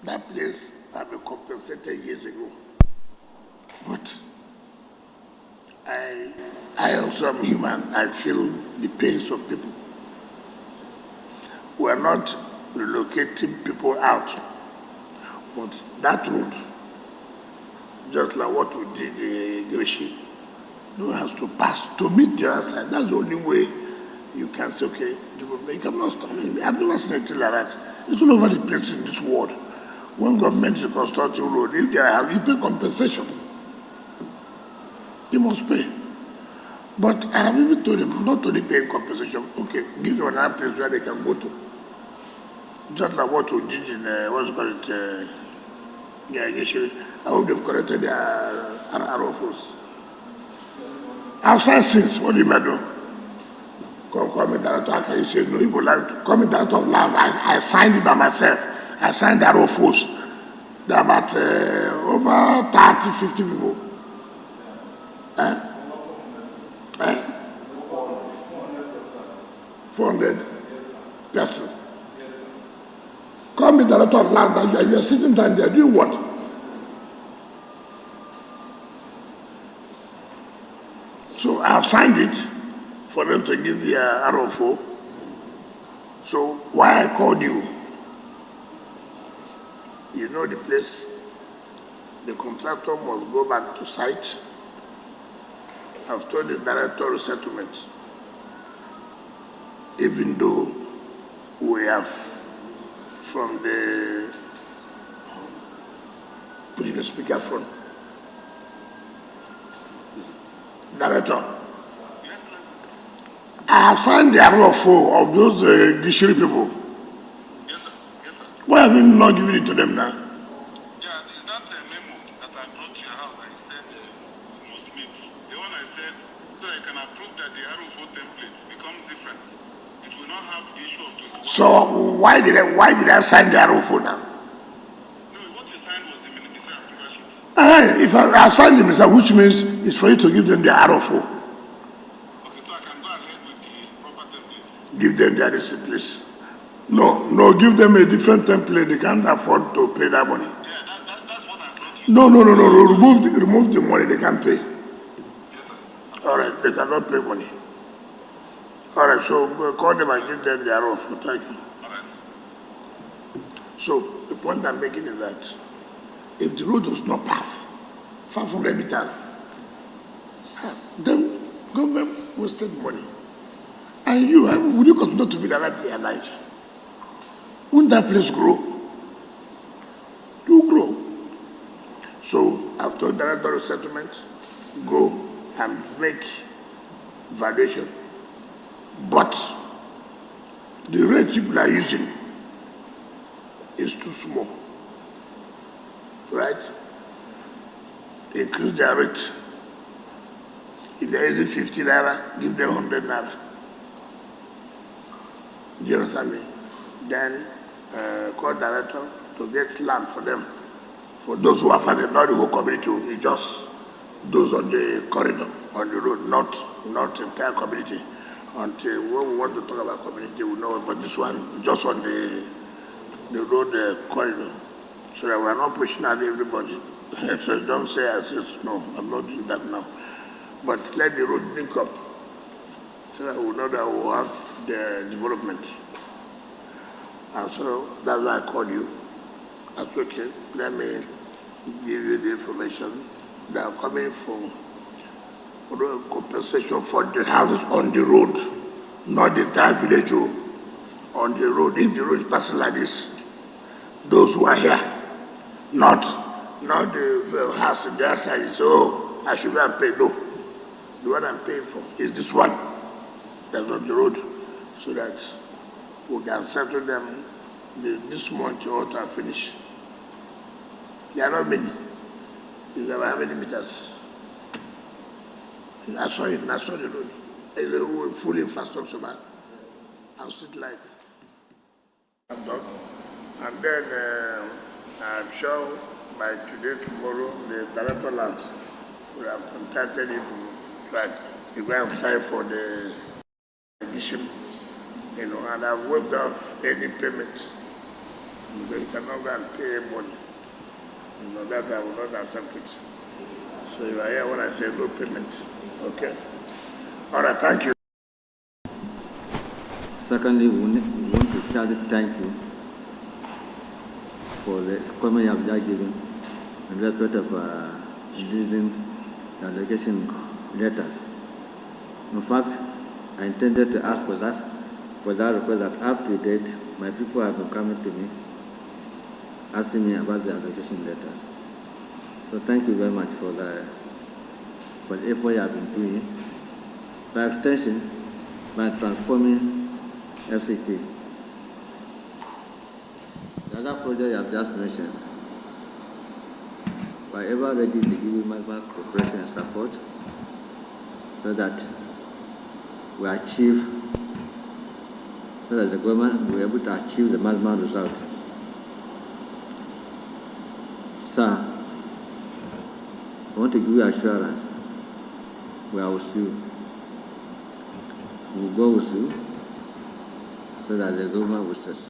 That place had been compensated years ago. But I also am human. I feel the pains of people. We are not relocating people out. But that road, just like what we did in Greshi, you have to pass to meet the other side. That's the only way you can say, okay, you cannot stop me. I've never seen anything like that. It's all over the place in this world. When government is constructing road, if they have, you pay compensation. You must pay. But I have even told them not only paying compensation, okay, give them another place where they can go to. Just like what we did in, what's it called, I hope they've corrected their arrow force. I've signed since, what do you mean do? Call me director, you say, no, you would like to call me director of land. I signed it by myself. I signed the arrow force. There are about over 30, 50 people. 400 persons. Call me director of land, and you're sitting down there doing what? So I have signed it for them to give the RFO. So why I called you? You know the place. The contractor must go back to site. I've told the director of settlement, even though we have from the put in the speaker phone. Director, yes, yes. I have signed the RFO of those Gishiri people. Yes, sir. Yes, sir. Why have you not given it to them now? Yeah, is that a memo that I brought to your house that you said you must meet? The one I said, so that I can approve that the RFO template becomes different. It will not have the issue of 21. So why did I sign the RFO now? No, what you signed was the ministerial approval sheet. If I signed the minister, which means it's for you to give them the RFO. Okay, so I can go ahead with the proper template. Give them their receipt, please. No, give them a different template. They can't afford to pay that money. Yeah, that's what I brought you. No. Remove the money. They can't pay. Yes, sir. All right, they cannot pay money. All right, so call them and give them their RFO. Thank you. All right, sir. So the point I'm making is that if the road does not pass 500 meters, then government wasted money. And would you continue to be the right alive? Wouldn't that place grow? It will grow. So I've told the director of settlement, go and make valuation. But the rate people are using is too small. Right? Increase their rate. If they're using 50 naira, give them 100 naira. Do you understand me? Then call director to get land for them. For those who are funded, not the whole community, it's just those on the corridor, on the road, not entire community. Until when we want to talk about community, we know about this one, just on the road corridor. So that we're not pushing out everybody. So don't say I said no, I'm not doing that now. But let the road link up so that we know that we'll have the development. And so that's why I called you. That's okay. Let me give you the information that are coming from compensation for the houses on the road, not the entire village on the road. If the road is passing like this, those who are here, not the house on the other side, so I should go and pay. No. The one I'm paying for is this one that's on the road, so that we can settle them this month or to finish. There are not many. You have how many meters? I saw the road. It's a full infrastructure, man. And street light. I'm done. And then I'm sure by today, tomorrow, the director land will have contacted him to go and sign for the addition, and I've waived off any payment Because you cannot go and pay money. That I will not accept it. So you are here when I say no payment. Okay? All right, thank you. Secondly, we want to sadly thank you for the comment you have just given in respect of releasing the allocation letters. In fact, I intended to ask for that request that up to date, my people have been coming to me, asking me about the allocation letters. So thank you very much for the effort you have been doing. By extension, by transforming FCT. The other project you have just mentioned, we are ever ready to give you maximum cooperation and support so that we achieve, so that the government will be able to achieve the maximum result. Sir, I want to give you assurance we are with you. We will go with you so that the government will succeed.